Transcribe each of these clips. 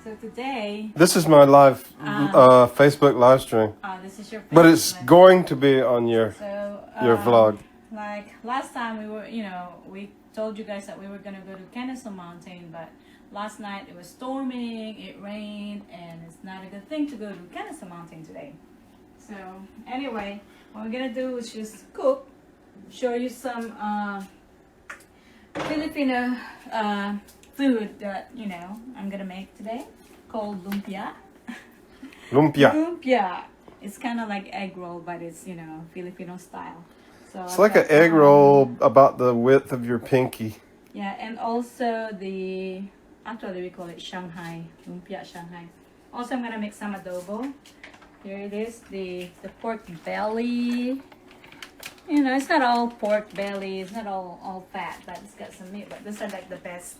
So today... This is my live Facebook live stream. This is your Facebook But it's going to be on your vlog. Like last time we were, we told you guys that we were going to go to Kennesaw Mountain, but last night it was storming, it rained, and it's not a good thing to go to Kennesaw Mountain today. So anyway, what we're going to do is just cook, show you some Filipino food that, I'm going to make today, called lumpia. Lumpia. Lumpia. It's kind of like egg roll, but it's, Filipino style. So it's like an egg roll about the width of your pinky. Yeah, and also actually we call it Shanghai, Lumpia Shanghai. Also, I'm going to make some adobo. Here it is, the pork belly. It's not all pork belly, it's not all fat, but it's got some meat. But these are like the best,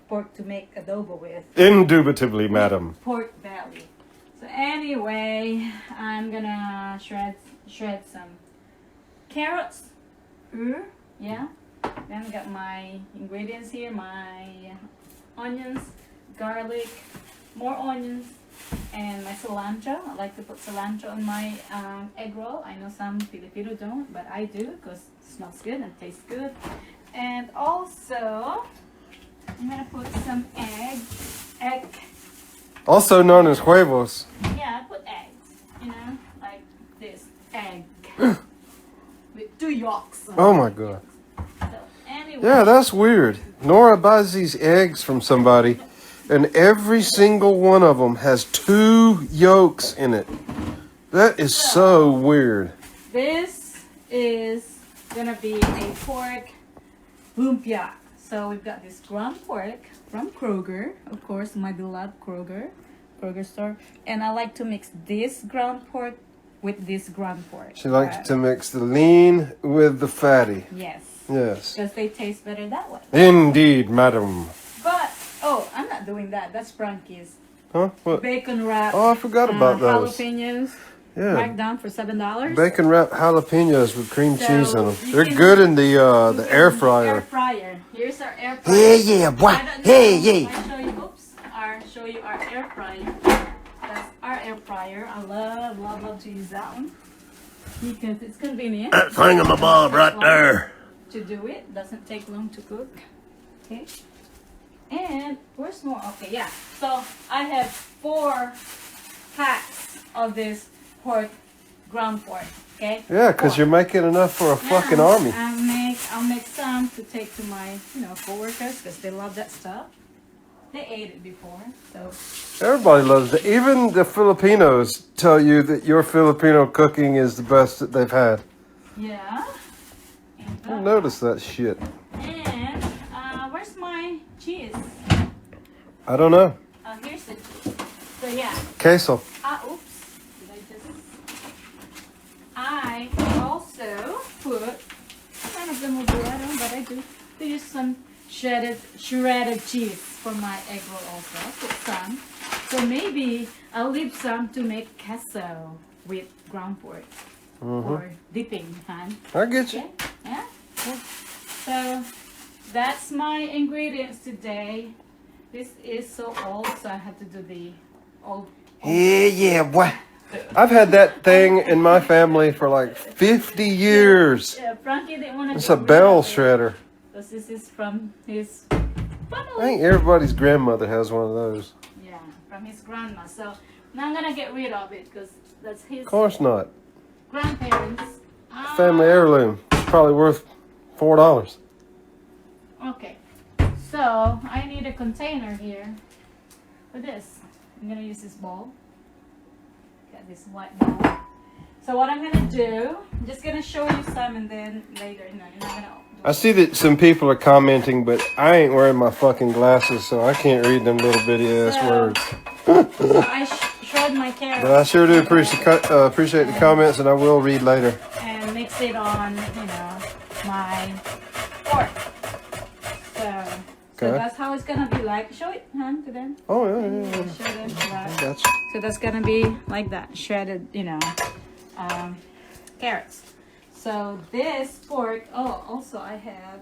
pork to make adobo with. Indubitably, madam. Pork belly. So anyway, I'm gonna shred some carrots. Yeah. Then I got my ingredients here, my onions, garlic, more onions, and my cilantro. I like to put cilantro on my egg roll. I know some Filipino don't, but I do because it smells good and tastes good. And also, I'm gonna put some egg. Also known as huevos. Yeah, I put eggs, like this egg with 2 yolks. Oh my god. So anyway. Yeah, that's weird. Nora buys these eggs from somebody, and every single one of them has 2 yolks in it. That is so weird. This is gonna be a pork lumpia. So we've got this ground pork from Kroger, of course, my beloved Kroger store. And I like to mix this ground pork with this ground pork. She likes to mix the lean with the fatty. Yes. Yes. Because they taste better that way. Indeed, madam. But, I'm not doing that. That's Frankie's. Huh? What? Bacon wrap. Oh, I forgot about those. Jalapenos. Yeah. Marked down for $7. Bacon wrapped jalapenos with cream cheese in them. They're good in the air fryer. Air fryer. Here's our air fryer. Yeah, boy. Hey. I'll show you our air fryer. That's our air fryer. I love to use that one because it's convenient. That thingamabob right there. To do it. Doesn't take long to cook. Okay. And where's more? Okay, yeah. So I have 4 packs of this ground pork. Okay. Yeah, because you're making enough for a fucking army. I'll make some to take to my coworkers because they love that stuff. They ate it before, so. Everybody loves it. Even the Filipinos tell you that your Filipino cooking is the best that they've had. Yeah. I noticed that shit. And where's my cheese? I don't know. Here's the cheese. So yeah. Queso. Oops. I also put, none of them will do, but I do. I use some shredded cheese for my egg roll also. I'll put some. So maybe I'll leave some to make queso with ground pork. Or dipping, huh? I get you. Okay? Yeah? Good. So that's my ingredients today. This is so old, so I have to do the old. Yeah, boy. I've had that thing in my family for like 50 years. Yeah, Frankie didn't want to. It's a bell shredder. Because this is from his family. I think everybody's grandmother has one of those. Yeah, from his grandma. So now I'm gonna get rid of it because that's his. Of course not. Grandparents. Family heirloom. It's probably worth $4. Okay, so I need a container here for this. I'm gonna use this bowl. Got this white bowl. So what I'm gonna do, I'm just gonna show you some, and then later, you're not gonna. I see that some people are commenting, but I ain't wearing my fucking glasses, so I can't read them little bitty ass words. So I shred my carrots. But I sure do appreciate the comments, and I will read later. And mix it on, my pork. So that's how it's gonna be like. Show it, to them. Oh yeah. Show them, right? Gotcha. So that's gonna be like that, shredded, carrots. So this pork. Oh, also I have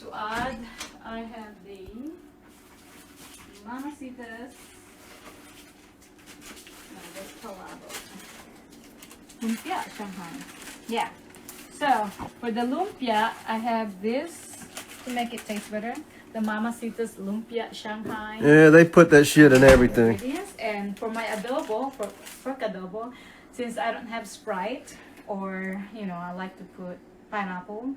to add. I have the Mamacitas. This palabra. Lumpia Shanghai. Yeah. So for the lumpia, I have this to make it taste better. The Mamacitas Lumpia Shanghai. Yeah, they put that shit in everything. Ingredients. And for my adobo, for pork adobo, since I don't have Sprite, or I like to put pineapple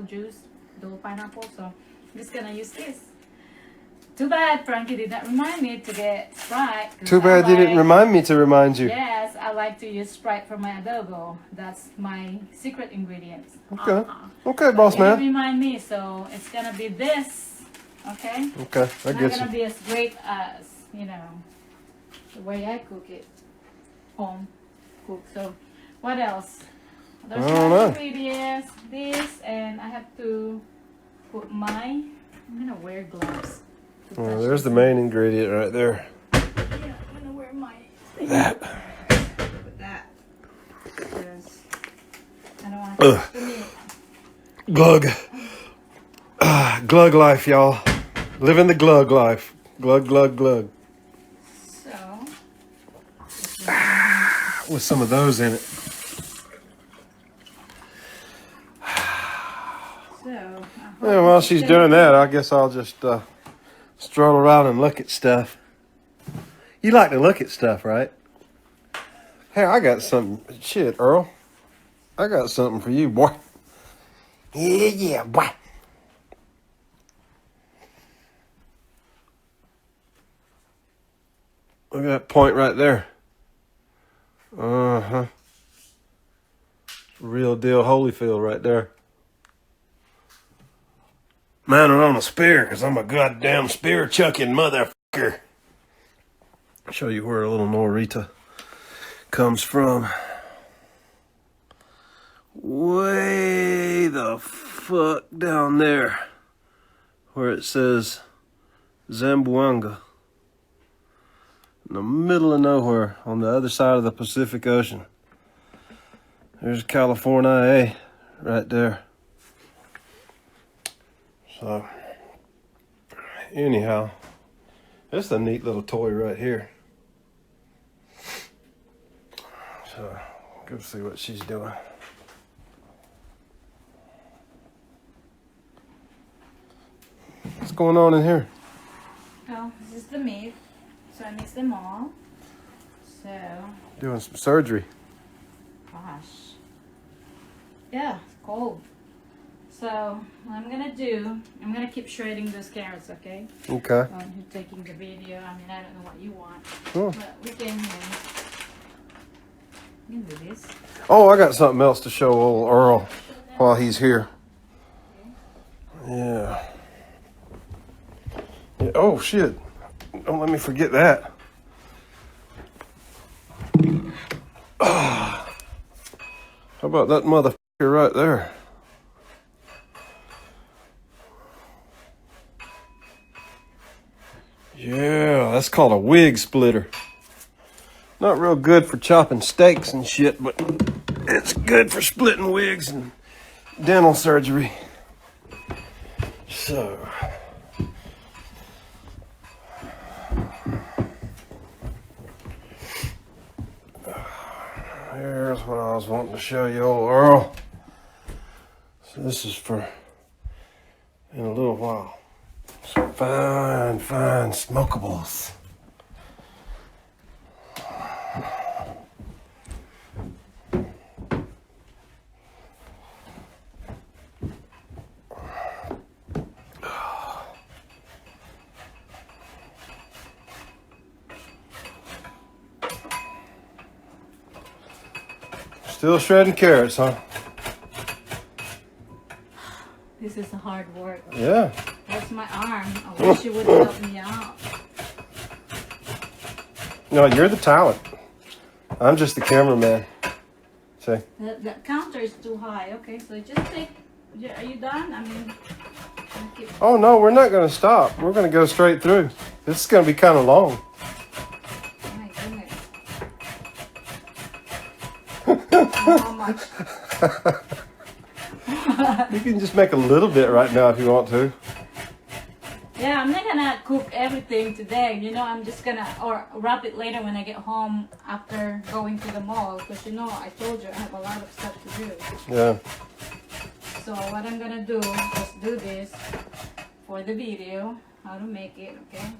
juice, dual pineapple. So I'm just gonna use this. Too bad Frankie did not remind me to get Sprite. Too bad you didn't remind me to remind you. Yes, I like to use Sprite for my adobo. That's my secret ingredient. Okay. Okay, boss man. Didn't remind me, so it's gonna be this. Okay. Okay, I Not get gonna you. be as great as the way I cook it, home cook. So, what else? There's I don't know. ingredients. This, and I have to put my. I'm gonna wear gloves. Well, there's the main ingredient right there. Yeah, I'm gonna wear my. That. Put that. Because I don't want to touch the meat. Glug. Glug life, y'all. Living the glug life. Glug, glug, glug. So. With some of those in it. So. Yeah, while she's doing that, I guess I'll just stroll around and look at stuff. You like to look at stuff, right? Hey, I got something. Shit, Earl. I got something for you, boy. Yeah, boy. Look at that point right there. Uh-huh. Real deal Holyfield right there. Mounted on a spear, because I'm a goddamn spear-chucking motherfucker. I'll show you where a little Norita comes from. Way the fuck down there, where it says Zamboanga. In the middle of nowhere, on the other side of the Pacific Ocean. There's California right there. So, anyhow, that's a neat little toy right here. So, go see what she's doing. What's going on in here? Oh, this is the meat. So I mix them all. So, Doing some surgery. gosh. Yeah, it's cold. So, what I'm gonna do, I'm gonna keep shredding those carrots, okay? Okay. You're taking the video. I mean, I don't know what you want. Oh. But we can do this. Oh, I got something else to show old Earl while he's here. Yeah. Oh, shit. Don't let me forget that. How about that motherfucker right there? Yeah, that's called a wig splitter. Not real good for chopping steaks and shit, but it's good for splitting wigs and dental surgery. So, here's what I was wanting to show you, old Earl. So this is for in a little while. Some fine, fine smokables. Still shredding carrots, huh? This is hard work. Yeah. That's my arm. I wish you would help me out. No, you're the talent. I'm just the cameraman. See? The counter is too high. Okay, so just take. Are you done? I mean, keep. Oh, no, we're not going to stop. We're going to go straight through. This is going to be kind of long. Oh my goodness. How much? You can just make a little bit right now if you want to. Yeah, I'm not gonna cook everything today. You know, I'm just gonna or wrap it later when I get home after going to the mall. Because you know, I told you I have a lot of stuff to do. Yeah. So what I'm gonna do, just do this for the video, how to make it, okay?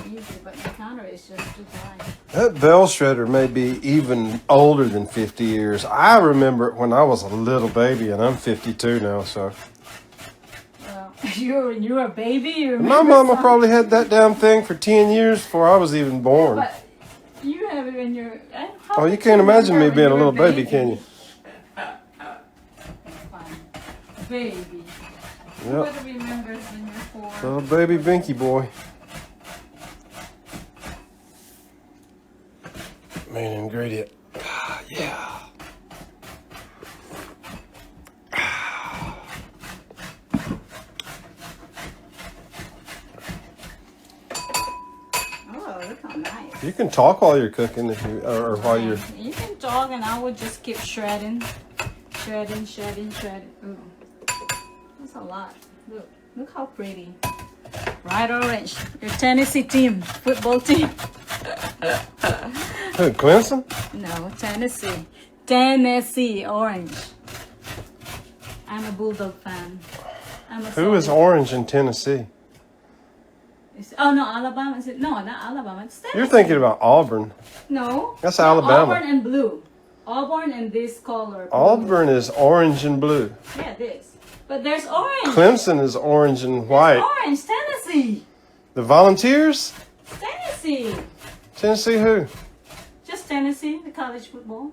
Easy, but the counter is just too high. That bell shredder may be even older than 50 years. I remember it when I was a little baby, and I'm 52 now, so. Well, you're a baby. You My mama probably had that damn thing for 10 years before I was even born. But you have it when you're. Oh, you can't imagine me being a little baby, can you? Fine. Baby. Yep. Nobody remembers when you're 4. Little baby Binky boy. Main ingredient. Yeah. Oh, look how nice. You can talk while you're cooking if you, or while you're. You can talk, and I would just keep shredding. Shredding. Ooh. That's a lot. Look how pretty. Bright orange. Your Tennessee team, football team. Who, Clemson? No, Tennessee. Tennessee orange. I'm a Bulldog fan. Who is orange in Tennessee? Oh no, Alabama. Is it? No, not Alabama. It's Tennessee. You're thinking about Auburn. No. That's Alabama. Auburn and blue. Auburn and this color. Blue. Auburn is orange and blue. Yeah, this. But there's orange. Clemson is orange and white. There's orange. Tennessee. The Volunteers? Tennessee. Tennessee who? Just Tennessee, the college football.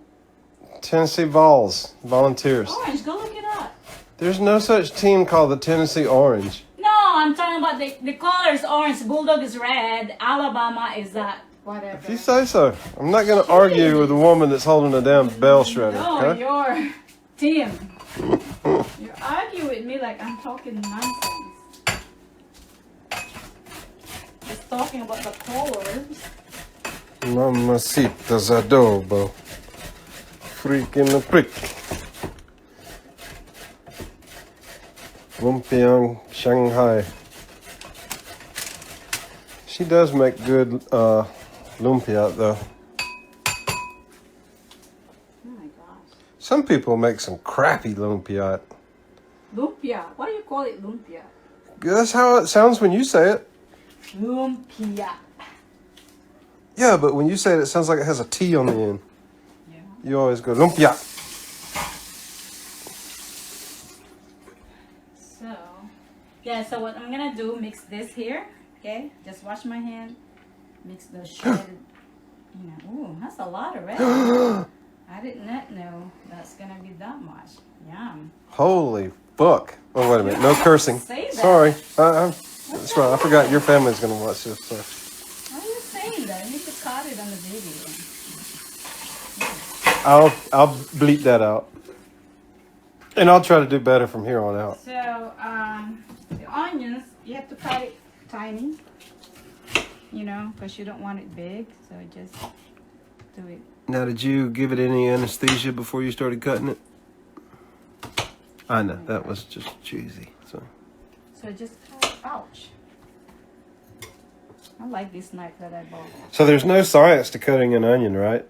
Tennessee Vols. Volunteers. Orange, go look it up. There's no such team called the Tennessee Orange. No, I'm talking about the color is orange, Bulldog is red, Alabama is that, whatever. If you say so. I'm not going to argue with a woman that's holding a damn bell shredder. No, Okay? your team. You argue with me like I'm talking nonsense. Just talking about the colors. Mamacita's adobo. Freak in the prick. Lumpia Shanghai. She does make good lumpia though. Oh my gosh. Some people make some crappy lumpia. Lumpia. Why do you call it lumpia? That's how it sounds when you say it. Lumpia. Yeah, but when you say it, it sounds like it has a T on the end. Yeah. You always go lumpia. So what I'm gonna do, mix this here, okay? Just wash my hand, mix the shredded, ooh, that's a lot already. I did not know that's gonna be that much. Yum. Holy fuck. Oh, wait a minute. No cursing. Say that. Sorry. That's right. I forgot your family's gonna watch this. So. Why are you saying that? You should cut it on the video. I'll bleep that out. And I'll try to do better from here on out. So, the onions, you have to cut it tiny, because you don't want it big. So just do it. Now, did you give it any anesthesia before you started cutting it? I know, that was just cheesy. So just cut it. Ouch. I like this knife that I bought. So there's no science to cutting an onion, right?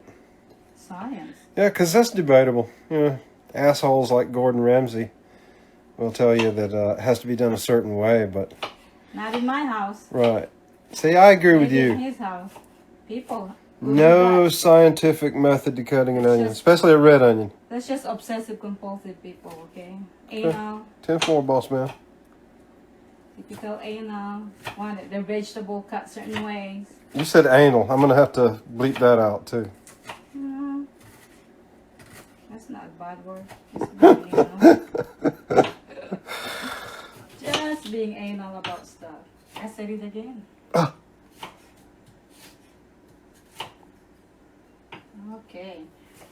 Science? Yeah, because that's debatable. Assholes like Gordon Ramsay will tell you that it has to be done a certain way, but... Not in my house. Right. See, I agree with you. In his house. People... No scientific method to cutting an onion, especially a red onion. That's just obsessive compulsive people, okay? Anal. 10-4, boss man. Typical anal. Want their vegetable cut certain ways. You said anal. I'm going to have to bleep that out, too. That's not a bad word. Just being anal. Just being anal about stuff. I said it again. Okay.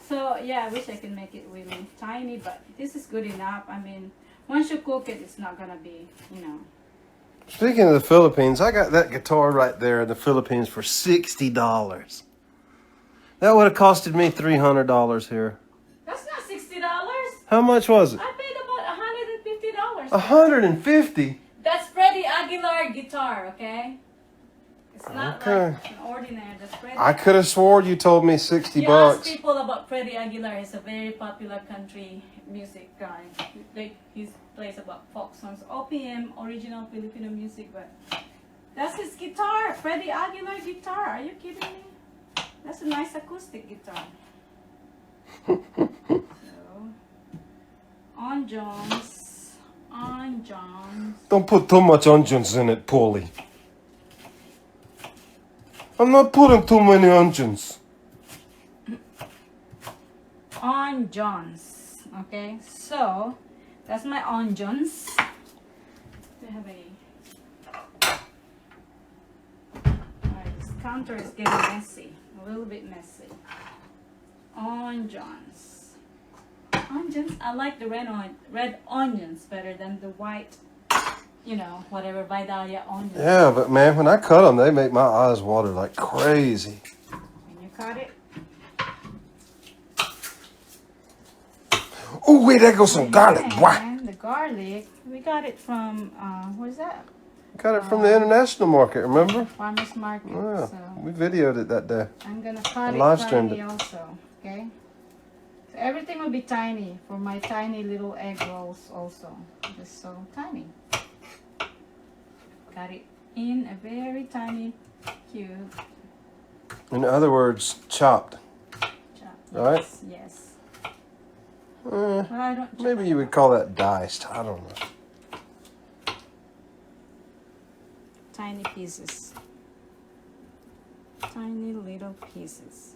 So, yeah, I wish I could make it really tiny, but this is good enough. I mean, once you cook it, it's not going to be, Speaking of the Philippines, I got that guitar right there in the Philippines for $60. That would have costed me $300 here. That's not $60. How much was it? I paid about $150. $150. That's Freddie Aguilar guitar, okay? It's not Okay. like an ordinary. That's Freddie. I could have swore you told me 60 You bucks. ask people about Freddie Aguilar. He's a very popular country music guy. He plays about folk songs, OPM, original Filipino music. But that's his guitar, Freddie Aguilar guitar. Are you kidding me? That's a nice acoustic guitar. So, on Jones. Don't put too much onions in it, Paulie. I'm not putting too many onions. On Jones. Okay, so that's my onions. Do you have any? Alright, this counter is getting messy. A little bit messy. Onions. Onions. I like the red onions better than the white, you know, whatever Vidalia onions. Yeah, but man, when I cut them, they make my eyes water like crazy. When you cut it. Oh, wait, there goes some garlic. Yeah, Why? the garlic. We got it from, where's that? Got it from the international market, remember? Farmer's Market. Yeah, So we videoed it that day. I'm gonna cut it live streamed tiny it. also, okay? So everything will be tiny for my tiny little egg rolls also. Just so tiny. Cut it in a very tiny cube. In other words, chopped. Chop. Right? Yes, yes. Eh, But I don't chop maybe it. you would call that diced. I don't know. Tiny pieces. Tiny little pieces.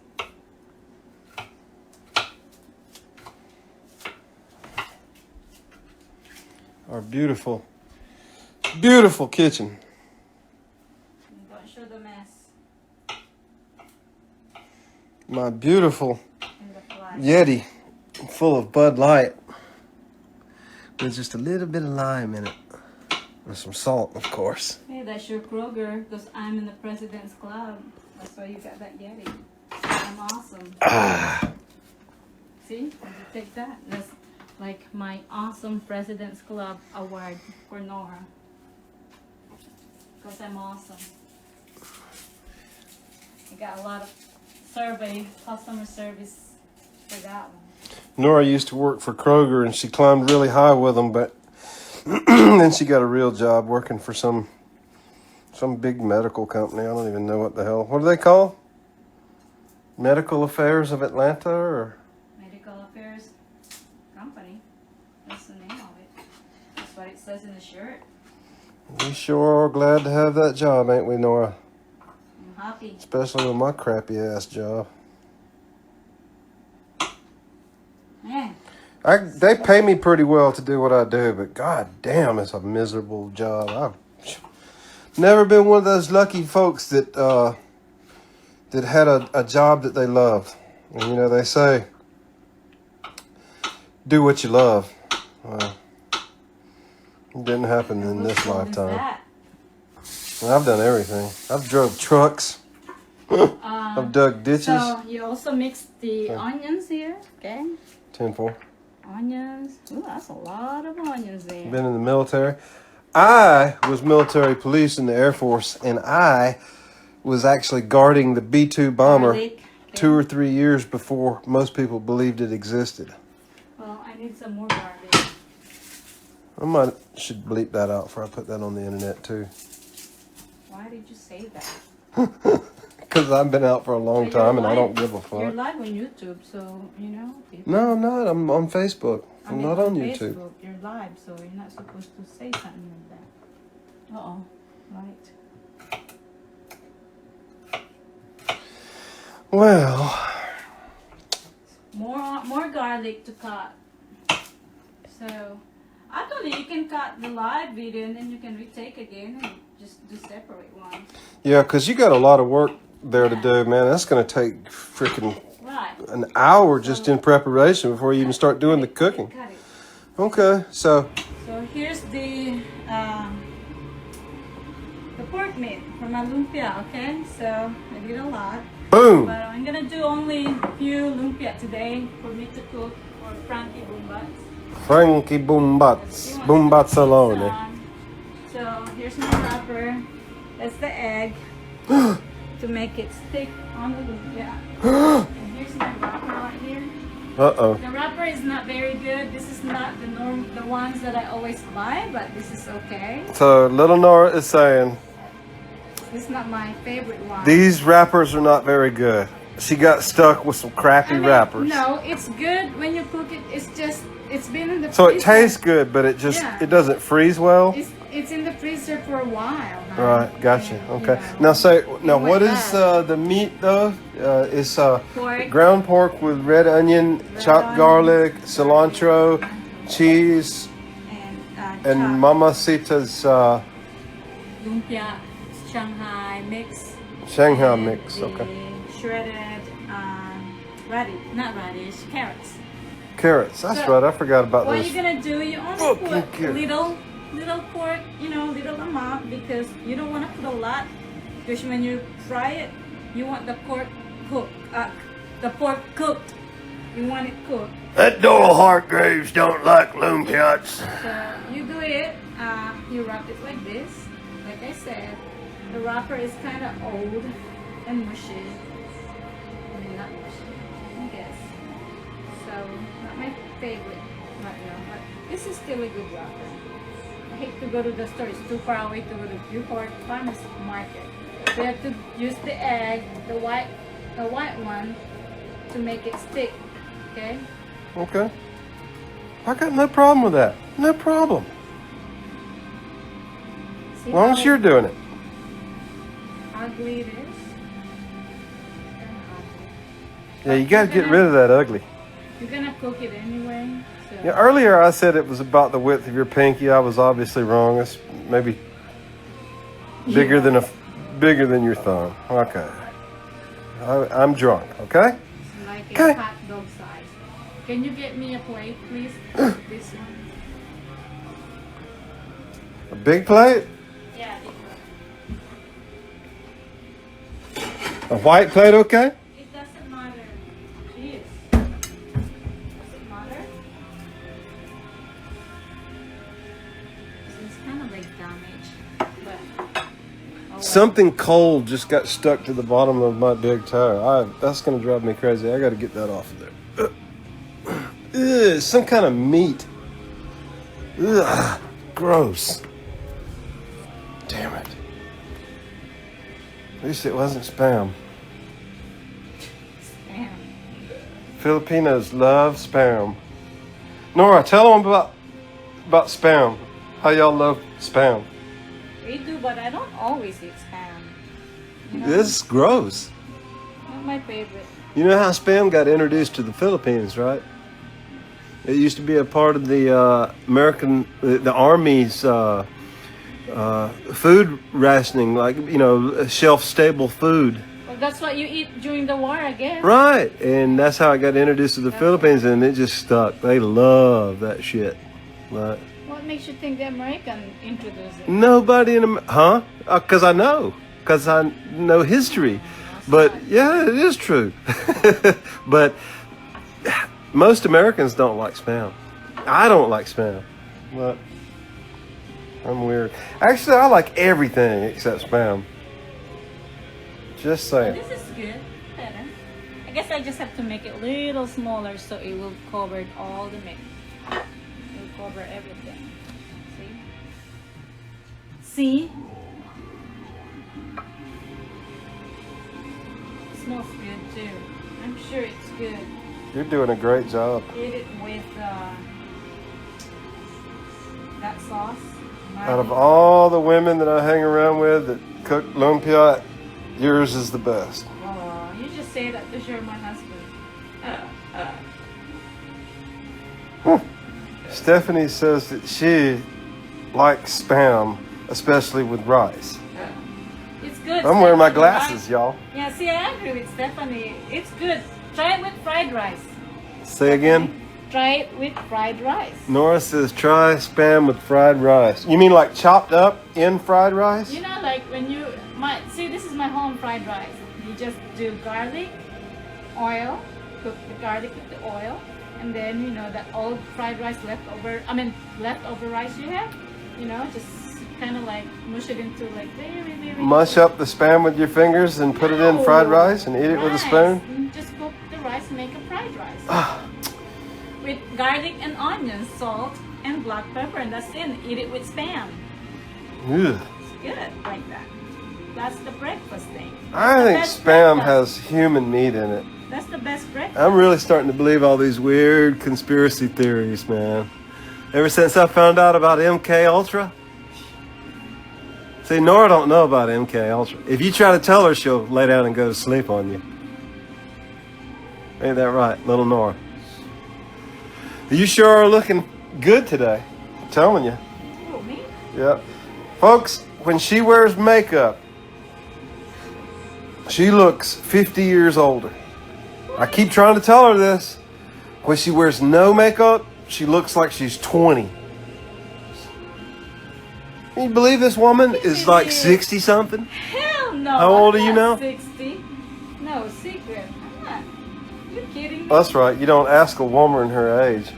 Our beautiful, beautiful kitchen. Don't show the mess My beautiful in the flash. Yeti full of Bud Light. With just a little bit of lime in it. And some salt, of course. Hey, that's your Kroger, because I'm in the President's Club. That's why you got that Yeti. I'm awesome. See? Did you take that? That's like my awesome President's Club award for Nora. Because I'm awesome. I got a lot of customer service for that one. Nora used to work for Kroger and she climbed really high with them, but then she got a real job working for some big medical company. I don't even know what the hell. What do they call? Medical Affairs of Atlanta or? Medical Affairs Company. That's the name of it. That's what it says in the shirt. We sure are glad to have that job, ain't we, Nora? I'm happy. Especially with my crappy ass job. Man. They pay me pretty well to do what I do, but god damn, it's a miserable job. I've never been one of those lucky folks that had a job that they love. And you know, they say, do what you love. Well, it didn't happen in this lifetime. I've done everything. I've drove trucks. I've dug ditches. So you also mixed the onions here, okay? 10-4. Onions. Ooh, that's a lot of onions there. Been in the military. I was military police in the Air Force, and I was actually guarding the B-2 bomber Garlic, okay. 2 or 3 years before most people believed it existed. Well, I need some more garlic. I should bleep that out before I put that on the internet too. Why did you say that? Because I've been out for a long But you're time and I live- don't give a You're fuck. live on YouTube, so, you know. People, No, I'm not. I'm on Facebook. I I'm mean, not on YouTube. Facebook, you're live, so you're not supposed to say something like that. Uh-oh. Right. Well, More garlic to cut. So, actually, you can cut the live video and then you can retake again and just do separate one. yeah, because you got a lot of work there to do, man. That's going to take freaking Right. an hour just in preparation before you even start doing the Cut it, cooking. cut it. Okay, so So here's the pork meat from my lumpia, okay? So I did a lot. Boom. But I'm gonna do only a few lumpia today for me to cook for Frankie Boombatz. Frankie Boombatzaleone. So here's my wrapper. That's the egg to make it stick on the lumpia. And here's my wrapper right here. Uh-oh. The wrapper is not very good. This is not the ones that I always buy, but this is okay. So little Nora is saying This is not my favorite one. these wrappers are not very good. She got stuck with some crappy wrappers. No, it's good when you cook it. It's just it's been in the So it freezer. tastes good, but it doesn't freeze well. It's in the freezer for a while. Huh? Right, gotcha. And, Okay. you know, What is the meat though? It's pork, ground pork with red onion, chopped garlic, cilantro, cheese, and chopped Mamacita's lumpia Shanghai mix. Shanghai and mix. the Okay. Shredded carrots. Carrots. That's So, right. I forgot about What those. you're gonna do? You only Fucking put carrots. little pork, little amount, because you don't want to put a lot. Because when you fry it, you want the pork cooked. You want it cooked. That Doyle Hargraves don't like lumpias. So you do it. You wrap it like this. Like I said, the wrapper is kind of old and mushy. I mean, not mushy, I guess. So not my favorite right now, but this is still a good wrapper. I hate to go to the store. It's too far away to go to Newport Farmers Market. So you have to use the egg, the white one, to make it stick. Okay. Okay. I got no problem with that. No problem. See As long how as you're doing it. ugly it is. Yeah, you got to get rid of that ugly. You're gonna cook it anyway. So. Yeah, earlier I said it was about the width of your pinky. I was obviously wrong. It's maybe bigger than your thumb. Okay. I'm drunk. Okay. It's like Okay. a hot dog size. Can you get me a plate, please? This one. A big plate. Yeah. This one. A white plate. Okay. It doesn't matter. Jeez. Does it matter? It's kind of like damaged, but. Oh well. Something cold just got stuck to the bottom of my big toe. That's gonna drive me crazy. I got to get that off of there. Ugh, some kind of meat. Ugh, gross. Damn it. At least it wasn't spam. Damn. Filipinos love spam. Nora, tell them about spam. How y'all love spam. We do, but I don't always eat spam. You know? This is gross. Not my favorite. You know how spam got introduced to the Philippines, right? It used to be a part of the the Army's food rationing, like, shelf-stable food. Well, that's what you eat during the war, I guess. Right, and that's how it got introduced to the Philippines, and it just stuck. They love that shit. Right. What makes you think the American introduced it? Nobody huh? Because I know history. But yeah, it is true. But most Americans don't like spam. I don't like spam. But I'm weird. Actually, I like everything except spam. Just saying. This is good. Better. I guess I just have to make it a little smaller so it will cover all the meat. It will cover everything. See? It smells good too. I'm sure it's good. You're doing a great job. Eat it with that sauce. Out of all the women that I hang around with that cook lumpia, yours is the best. Oh, you just say that because you're my husband. Stephanie says that she likes spam, especially with rice. It's good. I'm wearing my Stephanie, right? glasses, y'all. Yeah, see, I agree with Stephanie. It's good. Try it with fried rice. Say again? Try it with fried rice. Nora says try spam with fried rice. You mean like chopped up in fried rice? You know, like when you see, this is my home fried rice. You just do garlic, oil, cook the garlic with the oil, and then you know that old fried rice leftover rice you have, you know, just kind of like mush it into like very Mush up the spam with your fingers and put it in fried rice and eat it with a spoon? You just cook the rice and make a fried rice. With garlic and onions, salt, and black pepper, and that's it. Eat it with spam. Ugh. It's good like that. That's the breakfast thing. I think spam has human meat in it. That's the best breakfast. I'm really starting to believe all these weird conspiracy theories, man. Ever since I found out about MK Ultra. See, Nora don't know about MK Ultra. If you try to tell her, she'll lay down and go to sleep on you. Ain't that right, little Nora? You sure are looking good today. I'm telling you. Oh, me? Yeah. Folks, when she wears makeup, she looks 50 years older. I keep trying to tell her this. When she wears no makeup, she looks like she's 20. Can you believe this woman is like 60 something? Hell no. How old are you I'm now? not 60. No, secret. I'm not. You kidding me? That's right. You don't ask a woman her age.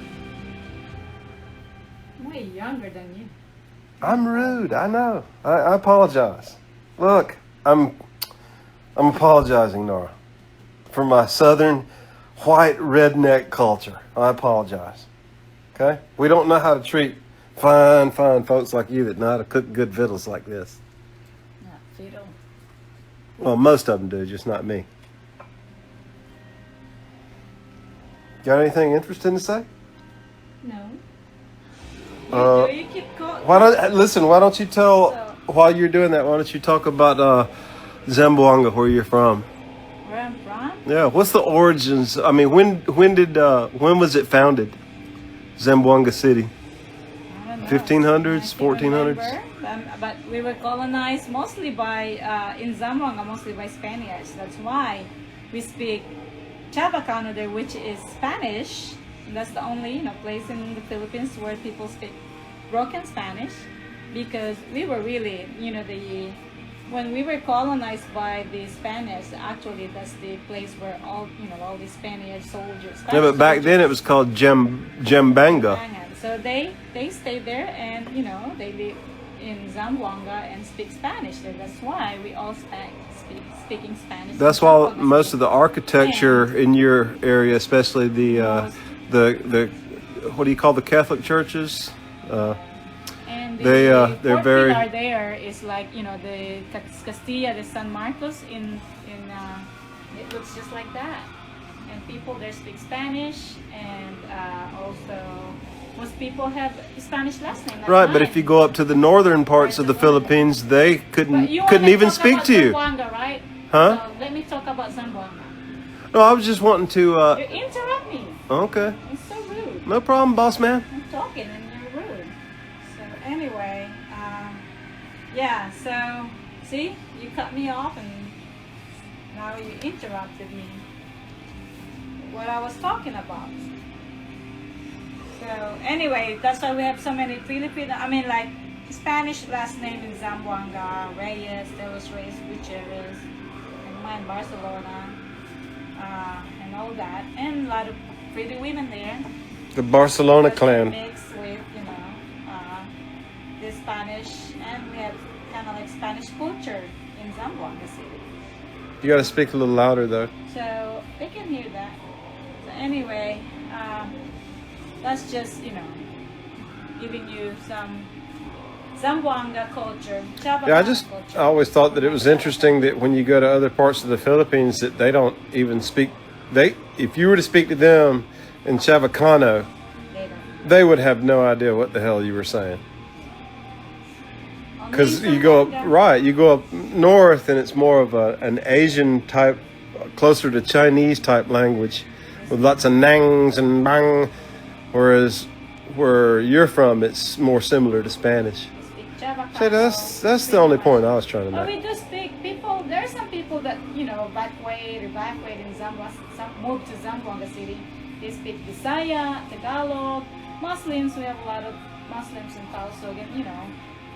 I'm way younger than you. I'm rude. I know. I apologize. Look, I'm apologizing, Nora, for my southern white redneck culture. I apologize. Okay? We don't know how to treat fine folks like you that know how to cook good victuals like this. Not fiddle. Well, most of them do, just not me. Got anything interesting to say? No. You keep going. Why don't you tell, while you're doing that, why don't you talk about Zamboanga, where you're from? Where I'm from? Yeah, what's the origins? I mean, when was it founded? Zamboanga City. I don't know. 1500s, I can't 1400s? remember. But we were colonized mostly by, in Zamboanga, mostly by Spaniards. That's why we speak Chavacana there, which is Spanish. And that's the only, you know, place in the Philippines where people speak broken Spanish, because we were really, you know, when we were colonized by the Spaniards, actually that's the place where all the Spanish soldiers. Yeah, but back then it was called Jambanga. So they stayed there, and you know they live in Zamboanga and speak Spanish there. That's why we all speaking Spanish. That's why most of the architecture in your area, especially the what do you call the Catholic churches? And they're very. Pilar there is like, you know, the Castilla de San Marcos in it looks just like that, and people there speak Spanish, and also most people have Spanish last name. Right, but if you go up to the northern parts of the Philippines, they couldn't even speak to you. Zamboanga, right? Huh? So let me talk about Zamboanga. No, I was just wanting to. You interrupt me. Okay. It's so rude. No problem, boss man. I'm talking and you're rude. So anyway, yeah. So see, you cut me off and now you interrupted me. What I was talking about. So anyway, that's why we have so many Filipino. I mean, like Spanish last name in Zamboanga, Reyes. There was Reyes Gutierrez, and mine Barcelona, and all that, and a lot of pretty women there. The Barcelona But clan. mixed with, you know, the Spanish, and we have kind of like Spanish culture in Zamboanga City. You got to speak a little louder, though. So they can hear that. So anyway, that's just, you know, giving you some Zamboanga culture. Yeah, I always thought that it was interesting that when you go to other parts of the Philippines that they don't even speak. If you were to speak to them in Chavacano, they would have no idea what the hell you were saying. Because you go up north and it's more of an Asian type, closer to Chinese type language with lots of nangs and bang, whereas where you're from, it's more similar to Spanish. So that's the only point I was trying to But make. we do speak people. There are some people that, you know, evacuate in Zamboanga, some moved to Zamboanga City. They speak Bisaya, Tagalog, Muslims. We have a lot of Muslims in Tausug, and you know,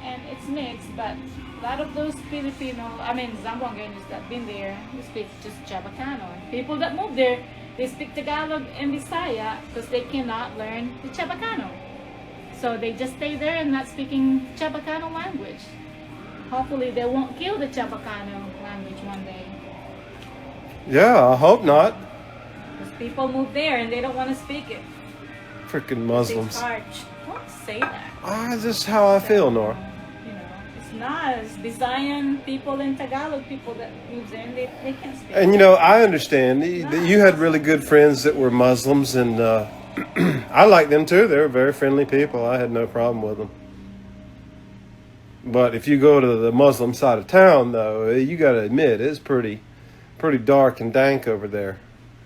and it's mixed, but a lot of those Zamboangueños that been there, who speak just Chavacano. People that move there, they speak Tagalog and Bisaya because they cannot learn the Chavacano. So they just stay there and not speaking Chavacano language. Hopefully they won't kill the Chavacano language one day. Yeah, I hope not. Because people move there and they don't want to speak it. Freaking Muslims. Don't say that. This is how I feel, Nora. You know, it's not. It's Visayan people and Tagalog people that move there and they can't speak. And you know, I understand that you had really good friends that were Muslims, and I like them too. They were very friendly people. I had no problem with them. But if you go to the Muslim side of town, though, you got to admit it's pretty dark and dank over there,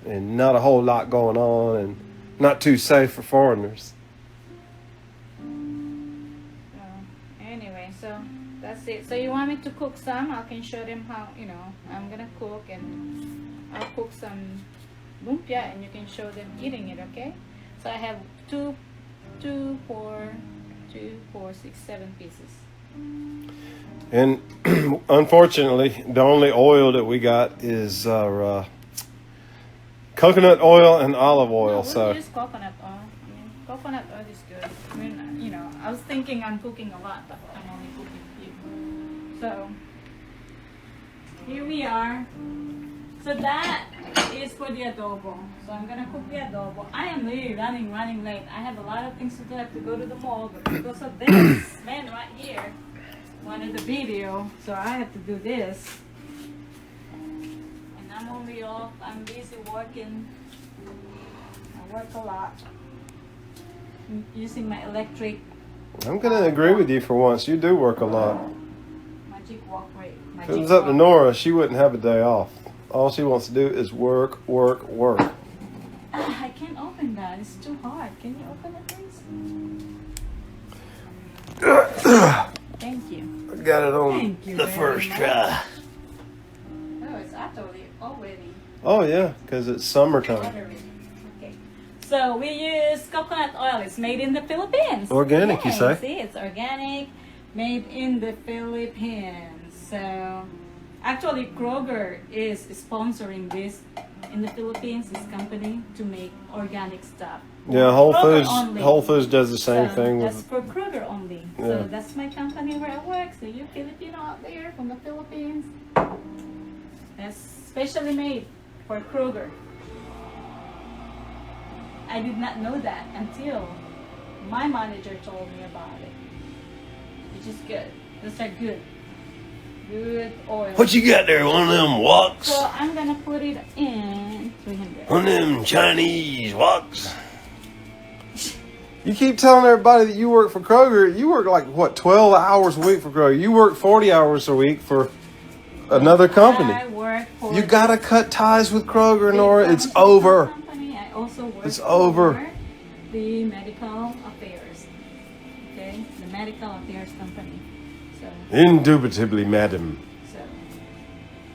and not a whole lot going on, and not too safe for foreigners. Anyway, so that's it. So you want me to cook some? I can show them how, I'm gonna cook, and I'll cook some lumpia and you can show them eating it, okay? So I have 2, 4, 6, 7 pieces. And unfortunately, the only oil that we got is coconut oil and olive oil. We'll use coconut oil. Coconut oil is good. I was thinking I'm cooking a lot, but I'm only cooking few. So here we are. So that is for the adobo. So I'm gonna cook the adobo. I am really running late. I have a lot of things to do. I have to go to the mall, but because of this man right here wanted the video, so I have to do this. And I'm only off. I'm busy working. I work a lot. I'm using my electric. I'm going to agree with you for once. You do work a lot. Magic walk rate. If it was up to Nora, she wouldn't have a day off. All she wants to do is work. I can't open that. It's too hard. Can you open it, please? Thank you. I got it on the first try. Oh, it's actually already. Oh, yeah, because it's summertime. Okay. So we use coconut oil. It's made in the Philippines. Organic, you say? See, it's organic, made in the Philippines. So actually, Kroger is sponsoring this in the Philippines, this company, to make organic stuff. Yeah, Whole Foods does the same thing. That's for Kroger only. Yeah. So that's my company where I work. So you Filipino out there from the Philippines, that's specially made for Kroger. I did not know that until my manager told me about it, which is good. Those are good oil. What you got there? One of them woks? So I'm gonna put it in 300. One of them Chinese woks? You keep telling everybody that you work for Kroger. You work like, 12 hours a week for Kroger. You work 40 hours a week for another company. I work for You gotta cut ties with Kroger, Nora. It's over. Company. I also work It's over. for the medical affairs. Okay, the medical affairs company. So, Indubitably, madam. so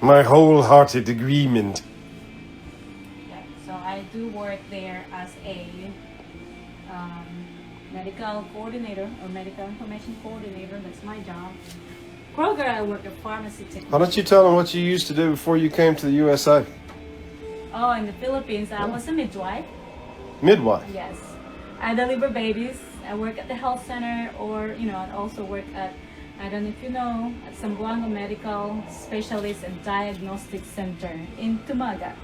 My wholehearted agreement. yeah. So I do work there as a medical coordinator or medical information coordinator. That's my job. Kroger, I work at pharmacy technician. Why don't you tell them what you used to do before you came to the USA? Oh, in the Philippines, I was a midwife. Midwife. Yes. I deliver babies. I work at the health center, or, I also work at, I don't know if you know, at Zamboanga Medical Specialist and Diagnostic Center in Tumaga.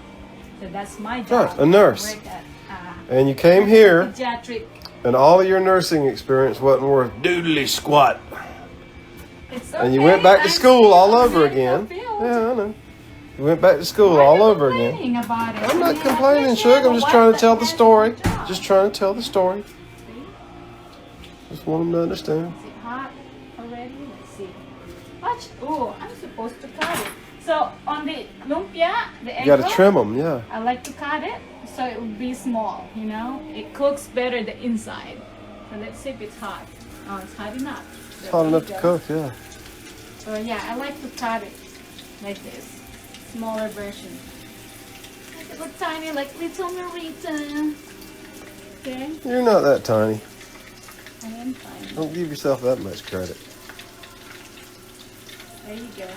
So that's my job. Right, a nurse. I work at, And you came here, pediatric. and all of your nursing experience wasn't worth doodly squat. It's And you okay, went back to I'm school all still over in the again. field. Yeah, I know. You went back to school Why are all you over again. complaining about it? I'm not I complaining, appreciate Suge. I'm the just wife trying to that tell the has story. a job. Just trying to tell the story. See? Just want them to understand. Is it hot already? Let's see. Watch. Oh, I'm supposed to cut it. So on the lumpia, the egg You got to roll, trim them, yeah. I like to cut it so it will be small, It cooks better the inside. So let's see if it's hot. Oh, it's hot enough. It's hot enough to cook, yeah. So yeah, I like to cut it like this. Smaller version. Like a little tiny, like little Norita. Okay? You're not that tiny. I am tiny. Don't give yourself that much credit. There you go.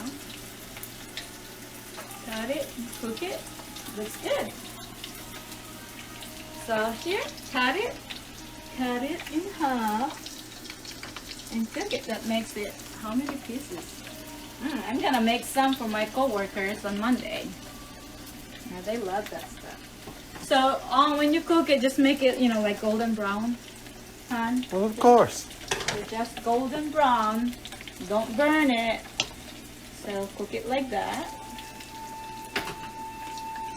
Cut it, cook it. Looks good. So here, cut it in half and cook it. That makes it how many pieces? I'm gonna make some for my co-workers on Monday. Yeah, they love that stuff. So when you cook it, just make it, like golden brown. Hon. Well, of course. So just golden brown. Don't burn it. So cook it like that.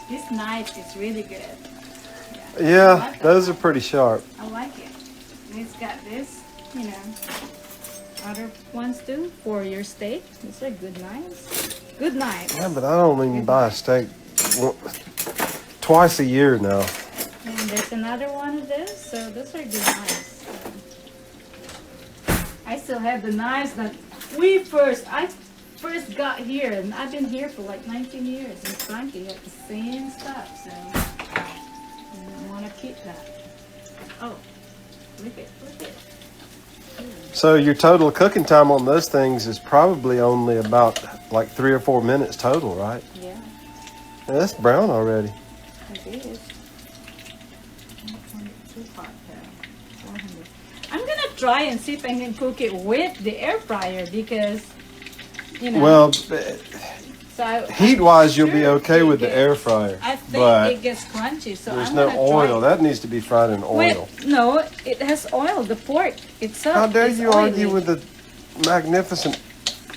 This knife is really good. Yeah, like those are pretty sharp. I like it. It's got this, other ones too for your steak. These are good knives. Good knives. Yeah, but I don't even buy a steak twice a year now. And there's another one of this. So those are good knives. I still have the knives that I first got here, and I've been here for like 19 years, and Frankie had the same stuff, so I want to keep that. Oh, look it. So your total cooking time on those things is probably only about like 3 or 4 minutes total, right? Yeah. Yeah, that's brown already. It is. I'm gonna try and see if I can cook it with the air fryer because, Well, so heat-wise, you'll be sure okay with the air fryer. I think but it gets crunchy, so there's I'm no gonna oil. try. That needs to be fried in oil. No, it has oil. The pork itself. How dare is you oily. argue with the magnificent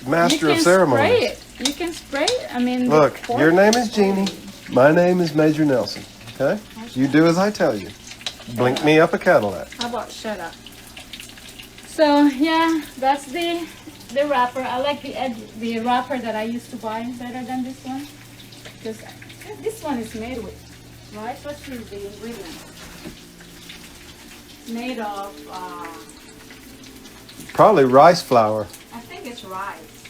master You of can ceremonies? spray it. You can spray it. I mean, the Look, pork your name is oily. Jeannie. My name is Major Nelson. Okay? You do as I tell you. Blink me up a Cadillac. How about shut up? So yeah, that's the wrapper. I like the wrapper that I used to buy better than this one because this one is made with, right? What's the ingredient? Made of Probably rice flour. I think it's rice.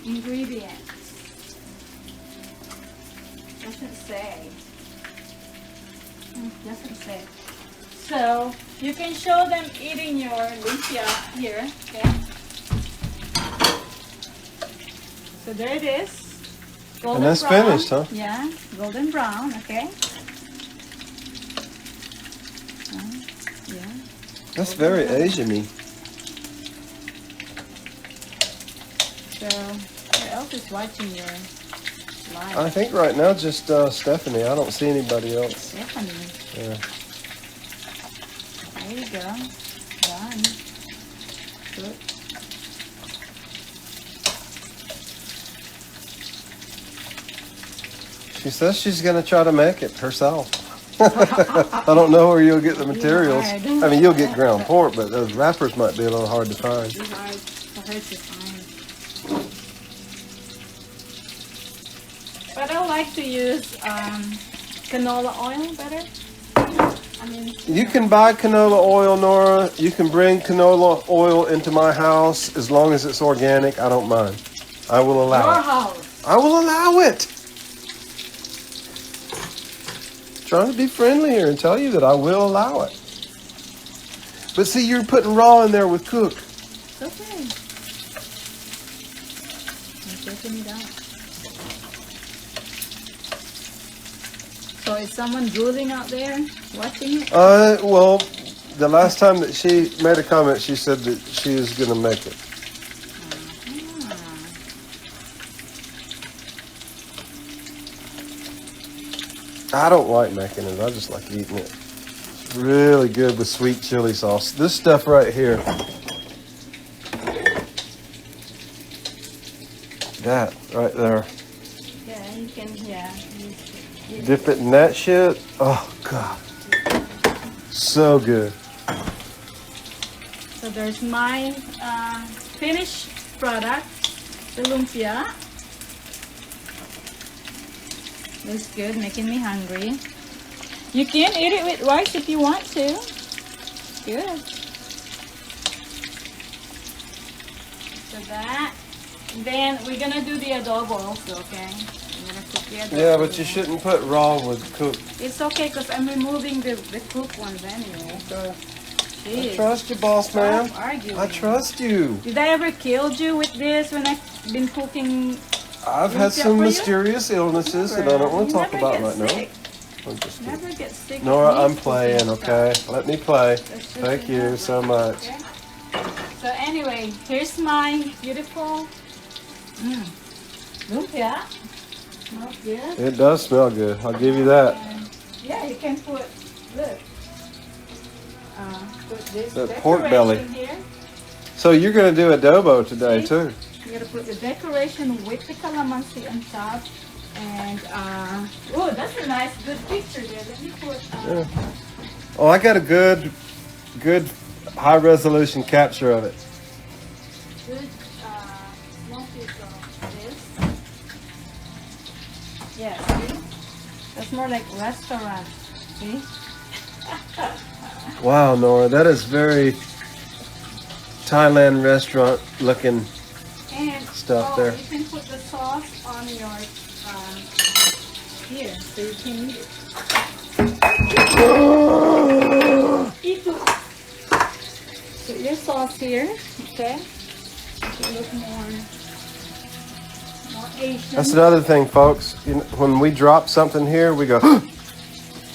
Ingredients. Doesn't say. Doesn't say. So you can show them eating your lumpia here, okay? So there it is. Golden And that's brown. finished, huh? Yeah, golden brown, okay? Yeah. That's very Asian-y. So who else is watching your live? I think right now just Stephanie. I don't see anybody else. Stephanie. Yeah. There you go. Done. Good. She says she's going to try to make it herself. I don't know where you'll get the materials. I mean, you'll get ground pork, but those wrappers might be a little hard to find. It's hard for her to find. But I like to use canola oil better. I mean, You can buy canola oil, Nora. You can bring canola oil into my house as long as it's organic. I don't mind. I will allow your it. house. I will allow it. Trying to be friendly here and tell you that I will allow it. But see, you're putting raw in there with cook. It's okay. I'm taking it out. So is someone drooling out there watching it? Well, the last time that she made a comment, she said that she is going to make it. I don't like making it. I just like eating it. It's really good with sweet chili sauce. This stuff right here. That right there. Yeah, you can, yeah. You Dip it in that shit. Oh, God. So good. So there's my finished product, the lumpia. Looks good, making me hungry. You can eat it with rice if you want to. Good. So that. Then we're gonna do the adobo also, okay? I'm gonna cook the adobo. Yeah, but you shouldn't put raw with cooked. It's okay because I'm removing the cooked ones anyway. Okay. Jeez. I trust you, boss man. Stop arguing. I trust you. Did I ever killed you with this when I've been cooking? I've had Lumpia some for you? mysterious illnesses that I don't want to You talk never about get right now. sick. I'm just kidding. Never get sick. Nora, with me I'm playing, cooking okay? stuff. Let me play. That's just Thank you enough, so much. okay? So anyway, here's my beautiful lumpia. Smells good. It does smell good. I'll give you that. And yeah, you can put, look. Put this That pork belly. decoration here. So you're going to do adobo today, See? too. You gotta put the decoration with the calamansi on top. And, oh, that's a nice, good picture there. Let me put, Yeah. Oh, I got a good high resolution capture of it. good, smoky of this. Yeah, see? That's more like restaurant, see? Wow, Nora, that is very Thailand restaurant looking And stuff there. You can put the sauce on your, here, so you can eat it. Eat it. Put your sauce here, okay? Make it look more Asian. That's another thing, folks. You know, when we drop something here, we go,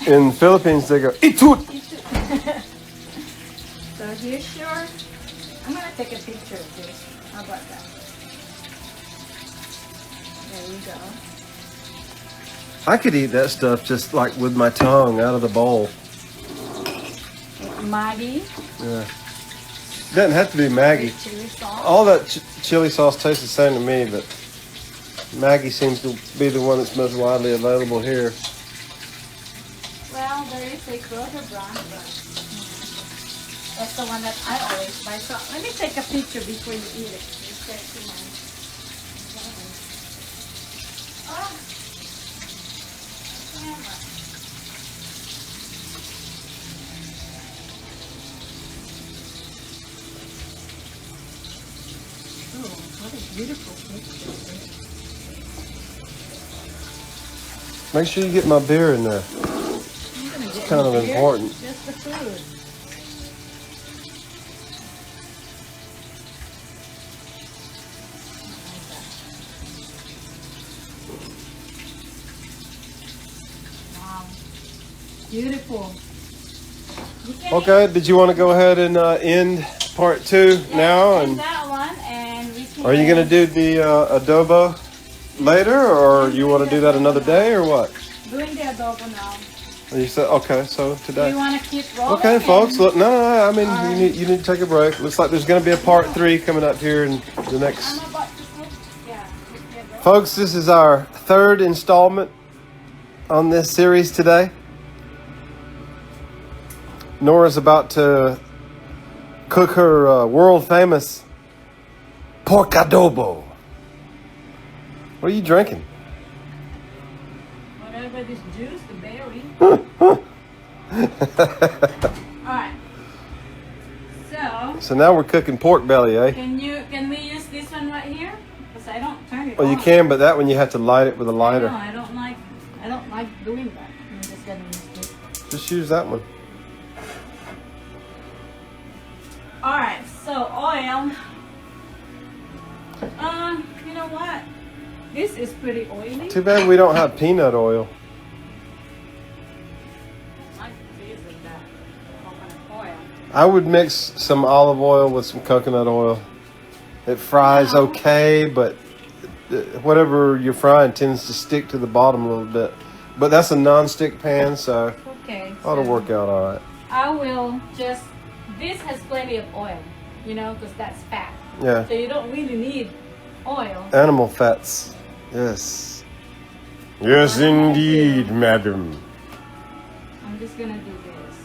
in the Philippines, they go, itut! So here's your, I'm gonna take a picture of this. How about that? There you go. I could eat that stuff just like with my tongue out of the bowl. Maggi. Yeah. Doesn't have to be Maggie. Chili sauce. All that chili sauce tastes the same to me, but Maggie seems to be the one that's most widely available here. Well, there is a Kroger brand, but that's the one that I always buy. So let me take a picture before you eat it. You said too much. Oh. Camera. Oh, what a beautiful picture. Make sure you get my beer in there. It's kind of important. Just the food. Wow. Beautiful. You can Okay, did you want to go ahead and end part 2 now? end And that one, and we can are you going to do the adobo later, or you want to do that another day, or what? doing the adobo now. You said okay, so Do today. you want to keep rolling? Okay, folks. and- Look, no. I mean, Alright. you need to take a break. Looks like there's going to be a part 3 coming up here in the next. I'm about to cook. Yeah. Folks, this is our 3rd installment on this series today. Nora's about to cook her world famous pork adobo. What are you drinking? Whatever this juice, the berry. Alright. So, So now we're cooking pork belly, eh? can we use this one right here? Because I don't turn it Well, you on. can, but that one you have to light it with a No, lighter. I don't like doing that. I'm just gonna use this. Just use that one. Alright, so oil. You know what? This is pretty oily. Too bad we don't have peanut oil. I like the taste of that coconut oil. I would mix some olive oil with some coconut oil. It fries No. okay, but whatever you're frying tends to stick to the bottom a little bit. But that's a non-stick pan, so Okay. ought to so work out all right. I will just. This has plenty of oil, you know, because that's fat. Yeah, So you don't really need oil. animal fats. Yes. Yes, indeed, madam. I'm just gonna do this.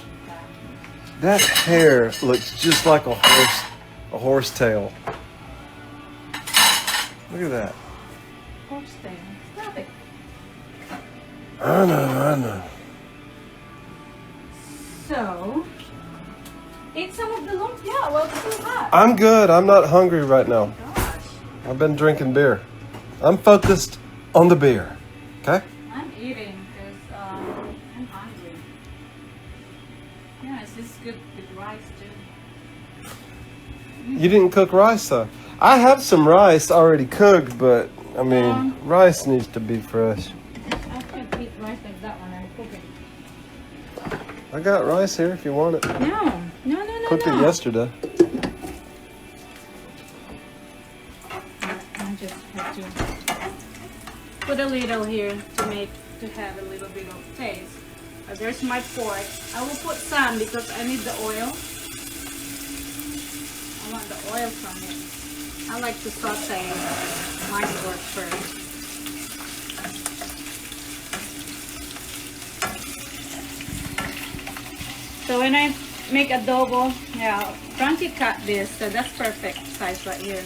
With that. That hair looks just like a horse tail. Look at that. Horse thing. Stop it. I know. So, eat some of the lumpia. Well, it's too hot. I'm good. I'm not hungry right now. Gosh, I've been drinking beer. I'm focused on the beer. Okay? I'm eating because I'm hungry. Yeah, it's just good with rice too. You didn't cook rice though. I have some rice already cooked, but I mean, rice needs to be fresh. I can't eat rice like that when I cook it. I got rice here if you want it. No. Cooked it yesterday. I just have to put a little here to have a little bit of taste. There's my pork. I will put some because I need the oil. I want the oil from it. I like to saute my pork first. So when I make adobo, yeah, Frankie cut this, so that's perfect size right here.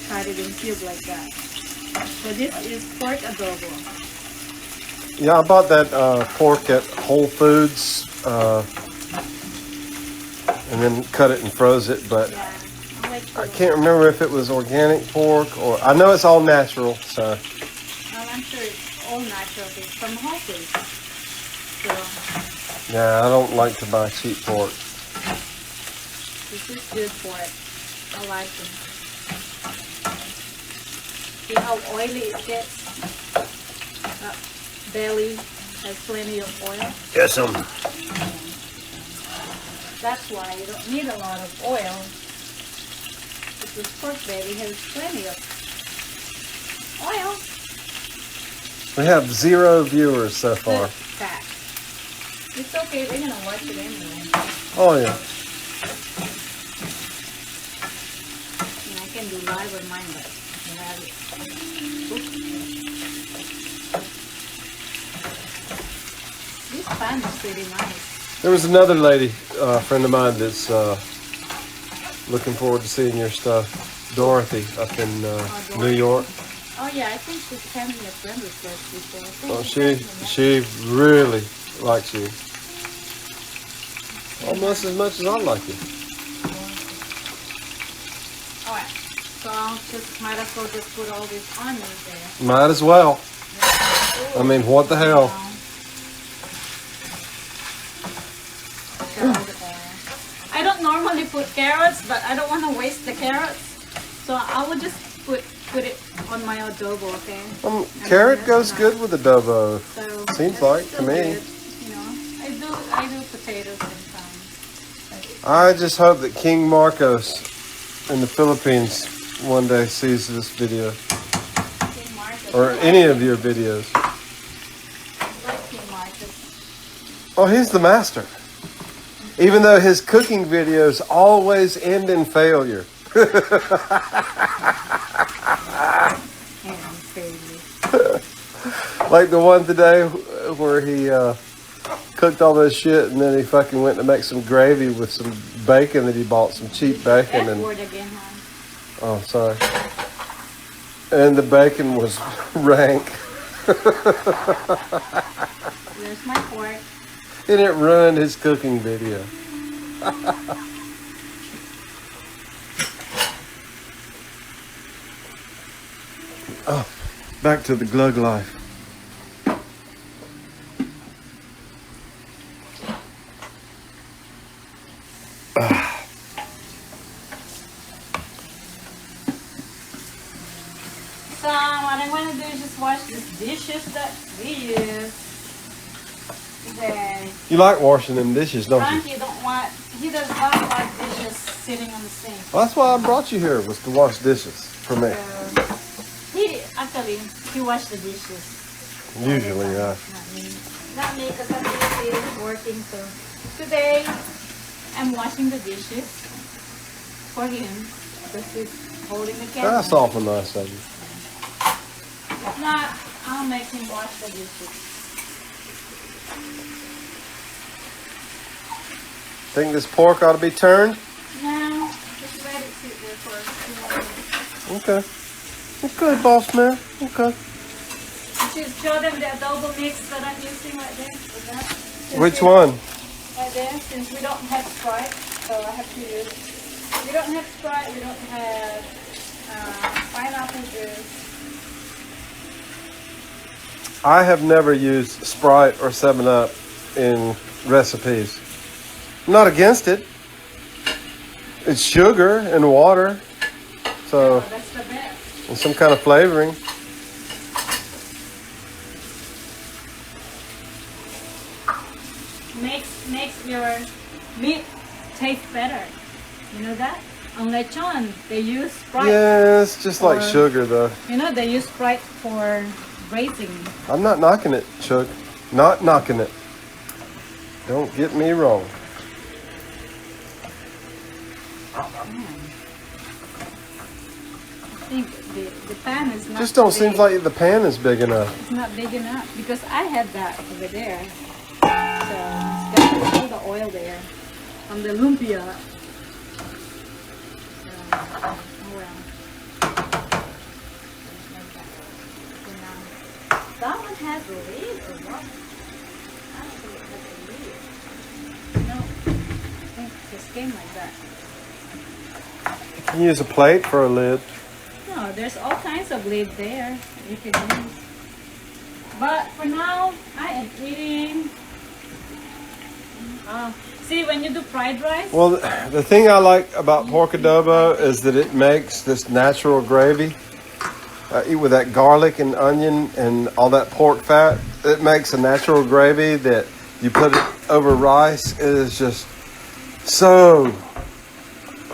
Cut it in cube like that. So this is pork adobo. Yeah, I bought that pork at Whole Foods and then cut it and froze it, but Yeah, I can't remember if it was organic pork or... I know it's all natural, so... Well, I'm sure it's all natural. It's from Whole Foods. So Yeah, I don't like to buy cheap pork. this is good for it. I like it. See how oily it gets? That belly has plenty of oil. Yes, That's why you don't need a lot of oil. Because pork belly has plenty of oil. We have 0 viewers so far. Good fat. It's okay, they're gonna watch it anyway. Oh, yeah. And I can do live on mine, but this pan is pretty nice. There was another lady, a friend of mine, that's looking forward to seeing your stuff. Dorothy up in New York. Oh yeah, I think she's having a friend request before. Oh, she really likes you. Almost as much as I like you. Alright, so I'll might as well just put all these onions there. Might as well. I mean, what the hell? I don't normally put carrots, but I don't want to waste the carrots. So I will just put it on my adobo, okay? Carrot goes good with adobo. So Seems like to me. Good, you know, I do potatoes sometimes. I just hope that King Marcos in the Philippines one day sees this video. King Marcos. Or any of your videos. I like King Marcos. Oh, he's the master. Even though his cooking videos always end in failure. Like the one today where he cooked all this shit and then he fucking went to make some gravy with some bacon that he bought, some cheap bacon. And Again, huh? oh, sorry. And the bacon was rank. There's my pork. And it ruined his cooking video. Oh, back to the glug life. So what I'm going to do is just wash these dishes that we use. Then You like washing them dishes, don't you? Frankie he does not like dishes sitting on the sink. Well, that's why I brought you here, was to wash dishes for me. He washes the dishes. Usually, yeah. Not me, because I'm busy working. So today I'm washing the dishes for him because he's holding the camera. That's awful nice of you. If not, I'll make him wash the dishes. Think this pork ought to be turned? No, just let it sit there for a few minutes. Okay. Okay, boss man. Okay. Just show them the adobo mix that I'm using right there. Which one? Right there, since we don't have Sprite, so I have to use. We don't have Sprite, we don't have pineapple juice. I have never used Sprite or 7-Up in recipes. I'm not against it. It's sugar and water, so Oh, that's the best. and some kind of flavoring. Makes your meat taste better. You know that? On lechon, they use Sprite. Yeah, it's just like Or- sugar though. You know, they use Sprite for braising. I'm not knocking it, Chuck. Not knocking it. Don't get me wrong. I think the pan is not Just don't big. seem like the pan is big enough. It's not big enough because I had that over there. So it's got all the oil there from the lumpia. Oh well. Like that. So now, that one has a lid or what? I don't think it has a lid. No, I think it just came like that. You can use a plate for a lid. No, there's all kinds of lid there you can use. But for now, I am eating. See, when you do fried rice, Well, the thing I like about pork adobo is that it makes this natural gravy. Eat with that garlic and onion and all that pork fat. It makes a natural gravy that you put it over rice. It is just so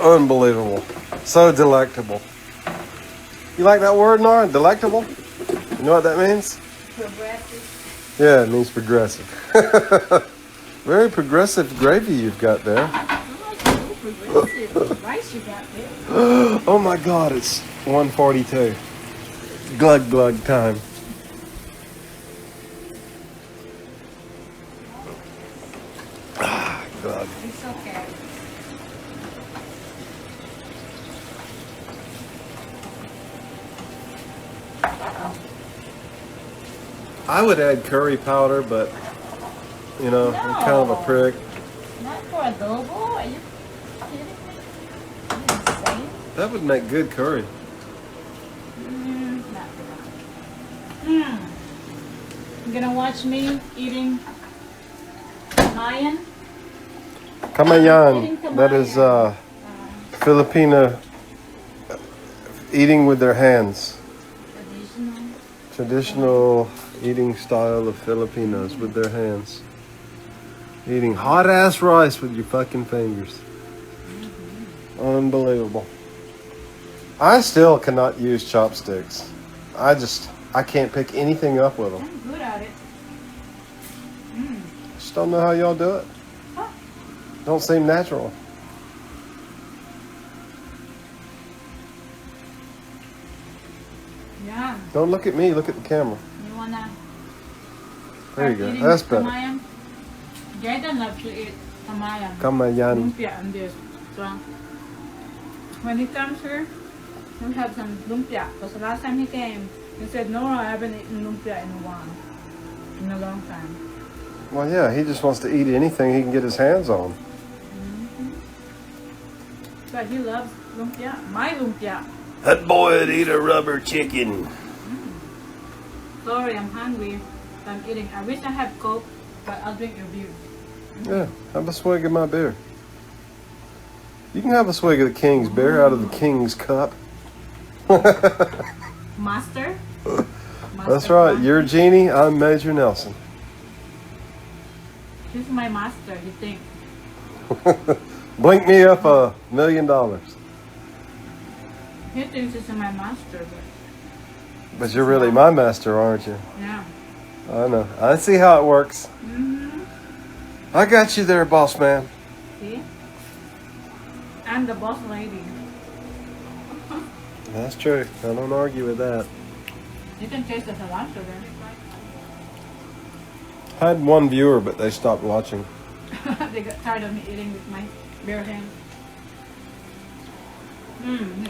unbelievable, so delectable. You like that word, Nora? Delectable? You know what that means? progressive. Yeah, it means progressive. Very progressive gravy you've got there. Oh, so progressive rice you got there. Oh my God, it's 1:42. Glug glug time. Ah, glug. It's okay. I would add curry powder, but you know, I'm kind of a prick. Not for adobo? Are you kidding me? Are you insane? That would make good curry. Not really. You gonna watch me eating Mayan? Kamayan. That is Filipino eating with their hands. Traditional eating style of Filipinos with their hands. Eating hot ass rice with your fucking fingers. Unbelievable. I still cannot use chopsticks. I can't pick anything up with them. I'm good at it. Just don't know how y'all do it. Huh. Don't seem natural. Yeah. Don't look at me, look at the camera. You wanna There you start go. eating That's better. Kamayan? Jaden loves to eat Kamayan. Kamayan. Lumpia and this. So when he comes here, we'll have some lumpia. Because the last time he came, he said, no, I haven't eaten lumpia in a while. In a long time. Well, yeah, he just wants to eat anything he can get his hands on. But he loves lumpia. My lumpia. That boy would eat a rubber chicken. Sorry, I'm hungry. I'm eating. I wish I had Coke, but I'll drink your beer. Yeah, have a swig of my beer. You can have a swig of the king's beer out of the king's cup. Master? That's right. You're Genie. I'm Major Nelson. He's my master, you think? Blink me up $1 million. He thinks he's my master, But you're really my master, aren't you? yeah. I know. I see how it works. Mm-hmm. I got you there, boss man. See? I'm the boss lady. That's true. I don't argue with that. You can taste the cilantro then. I had one viewer, but they stopped watching. They got tired of me eating with my bare hands.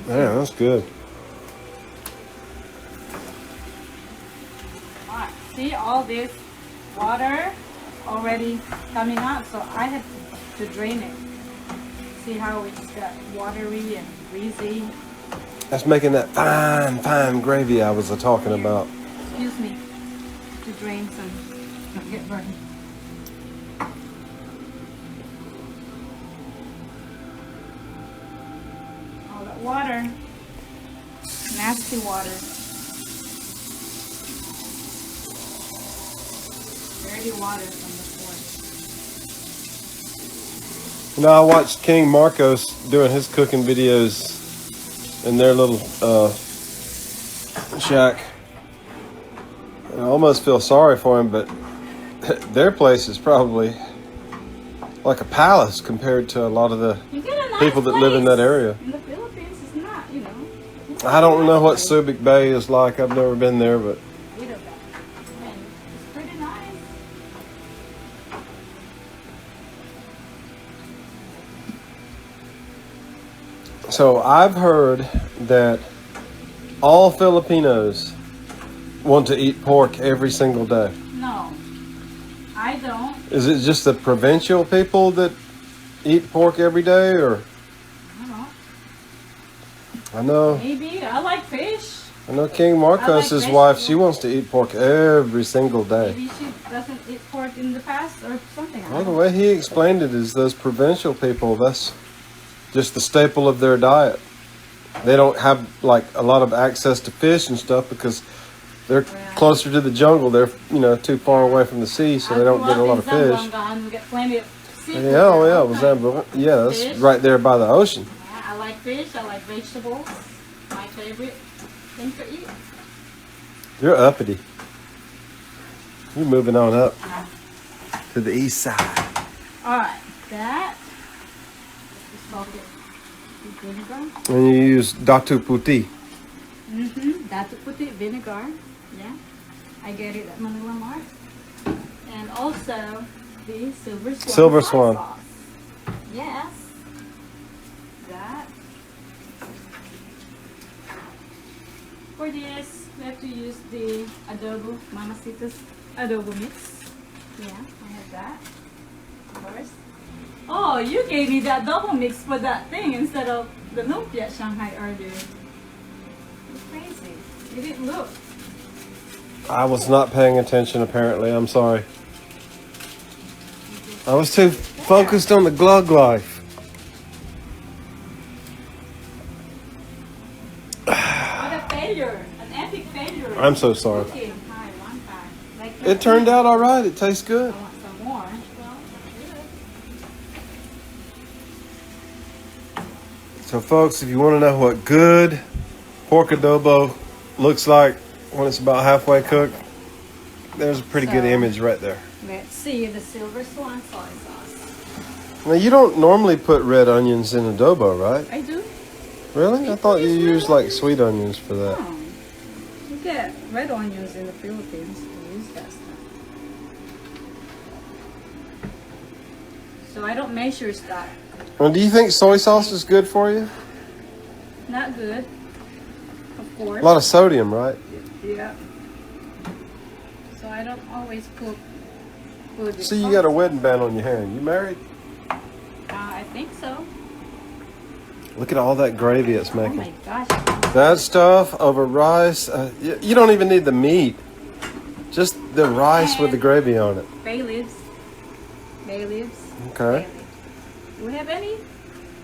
Yeah, that's good. Alright, see all this water already coming out, so I had to drain it. See how it's got watery and greasy. That's making that fine, fine gravy I was talking about. Excuse me, to drain some, not get burned. water. Nasty water. Dirty water from the fork. You know, I watched King Marcos doing his cooking videos in their little shack. And I almost feel sorry for him, but their place is probably like a palace compared to a lot of the people that live in that area. In the Philippines, it's not, you know. I don't know what Subic Bay is like. I've never been there, but It's pretty nice. so I've heard that all Filipinos want to eat pork every single day. No, I don't. Is it just the provincial people that eat pork every day, or? I don't know. I know. Maybe. I like fish. I know King Marcos's I like wife. vegetables. She wants to eat pork every single day. Maybe she doesn't eat pork in the past or something. Well, the way he explained it is those provincial people, that's just the staple of their diet. They don't have like a lot of access to fish and stuff because they're closer to the jungle. They're, you know, too far away from the sea, so they don't get a lot of fish. We get plenty of seafood. Yeah, oh yeah, yeah, that's Fish. right there by the ocean. Yeah, I like fish. I like vegetables. My favorite thing to eat. You're uppity. You're moving on up to the east side. All right, that is salted vinegar. And you use Datu Puti. That's to put it vinegar. Yeah, I get it at Manila Mart. And also the silver swan soy sauce. Yes, that. For this, we have to use the adobo, Mamacita's adobo mix. Yeah, I have that. Of course. Oh, you gave me that double mix for that thing instead of the lumpia Shanghai earlier. It's crazy. You didn't look. I was not paying attention apparently. I'm sorry. I was too focused on the glug life. What a failure. An epic failure. I'm so sorry. Okay, hi, one time. Like It turned out all right. It tastes good. I want some more. Well, good. So folks, if you want to know what good pork adobo looks like when it's about halfway cooked, there's a pretty good image right there. Let's see the silver swan soy sauce. Now you don't normally put red onions in adobo, right? I do. Really? I thought you used like sweet onions for that. Oh, you get red onions in the Philippines. We use that stuff. So I don't measure stuff. Well, do you think soy sauce is good for you? Not good. Of course. A lot of sodium, right? Yeah. So I don't always cook food with See, you got a wedding band on your hand. You married? I think so. Look at all that gravy it's Oh making. my gosh. That stuff over rice. You don't even need the meat. Just the rice with the gravy on it. Bay leaves. Bay leaves. Okay. Bay leaves. Do we have any?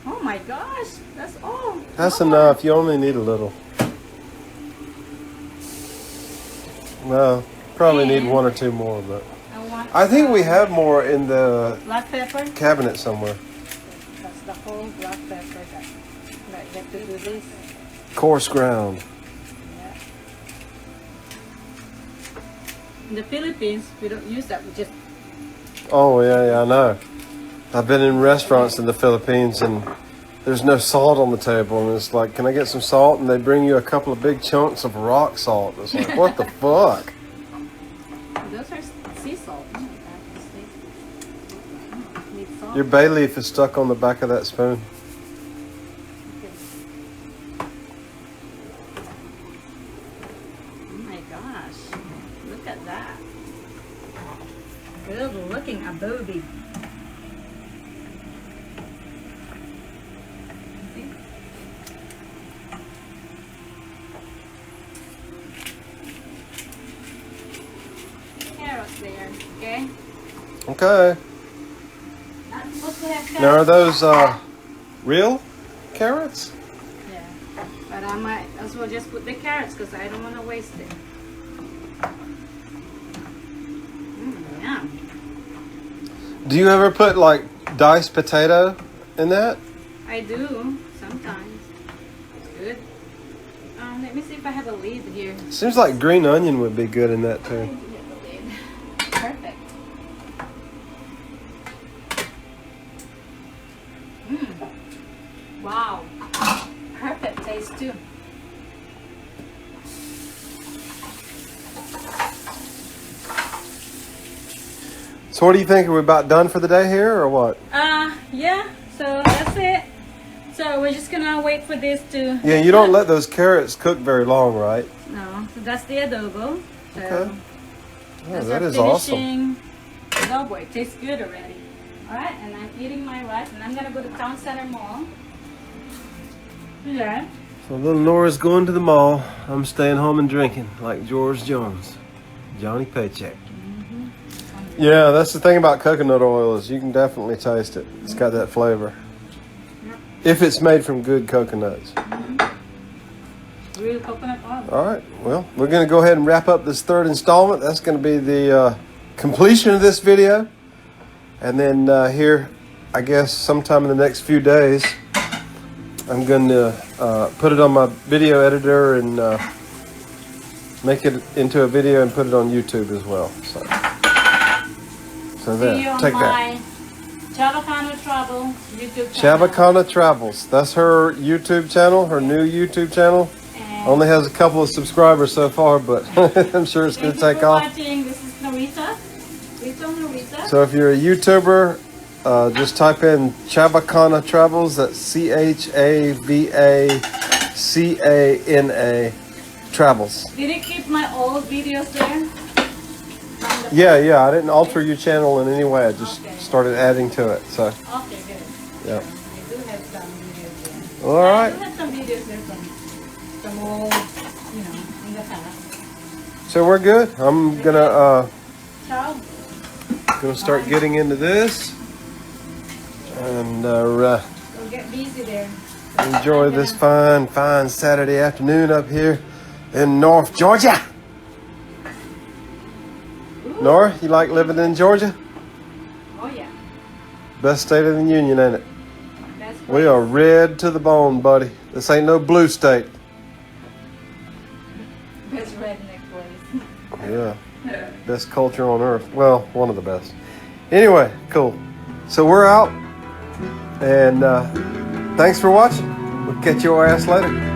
Oh my gosh. That's all. That's Come on. enough. You only need a little. Well, probably need one or two more, but I think we have more in the black pepper. cabinet somewhere. That's the whole black pepper that get to do this. Coarse ground. Yeah. In the Philippines, we don't use that. We just Oh yeah, I know. I've been in restaurants in the Philippines and there's no salt on the table, and it's like, can I get some salt? And they bring you a couple of big chunks of rock salt. It's like, what the fuck? those are sea salt. Oh my God, need salt. Your bay leaf is stuck on the back of that spoon. Oh my gosh, look at that. Good looking adobo. Carrots there, okay? Okay. Not supposed to have carrots. Now are those real carrots? Yeah. But I might as well just put the carrots because I don't want to waste it. Yeah. Do you ever put like diced potato in that? I do sometimes. It's good. Let me see if I have a lid here. Seems like green onion would be good in that I too. do have a lid. Perfect. Wow. Perfect taste too. So what do you think? Are we about done for the day here or what? Yeah, so that's it. So we're just gonna wait for this to... Yeah, you don't let those carrots cook very long, right? No, so that's the adobo. So Okay. Oh, that's that our is awesome. finishing adobo. It tastes good already. Alright, and I'm eating my rice and I'm gonna go to Town Center Mall. Yeah. So little Nora's going to the mall. I'm staying home and drinking like George Jones. Johnny Paycheck. Yeah, that's the thing about coconut oil is you can definitely taste it. It's got that flavor. If it's made from good coconuts. Real coconut oil. All right. Well, we're going to go ahead and wrap up this third installment. That's going to be the completion of this video. And then here, I guess sometime in the next few days, I'm going to put it on my video editor and make it into a video and put it on YouTube as well. So there, See you on take my that. Chavacana Travels YouTube channel. Chavacana Travels. That's her YouTube channel, her new YouTube channel. And Only has a couple of subscribers so far, but I'm sure it's going to take off. watching. This is Norita. Little Norita. So if you're a YouTuber, just type in Chavacana Travels. That's Chavacana Travels. Did it keep my old videos there? Yeah. I didn't alter your channel in any way. I just started adding to it. So, Okay, good. yeah. I do have some videos there. All right. I do have some videos there from old, in the past. So we're good. I'm gonna Ciao. start getting into this and We'll get busy there. enjoy this fine Saturday afternoon up here in North Georgia. Nora, you like living in Georgia? Oh yeah. Best state of the union, ain't it? That's We are red to the bone, buddy. This ain't no blue state. best redneck place. Yeah. Best culture on earth. Well, one of the best. Anyway, cool. So we're out. And thanks for watching. We'll catch your ass later.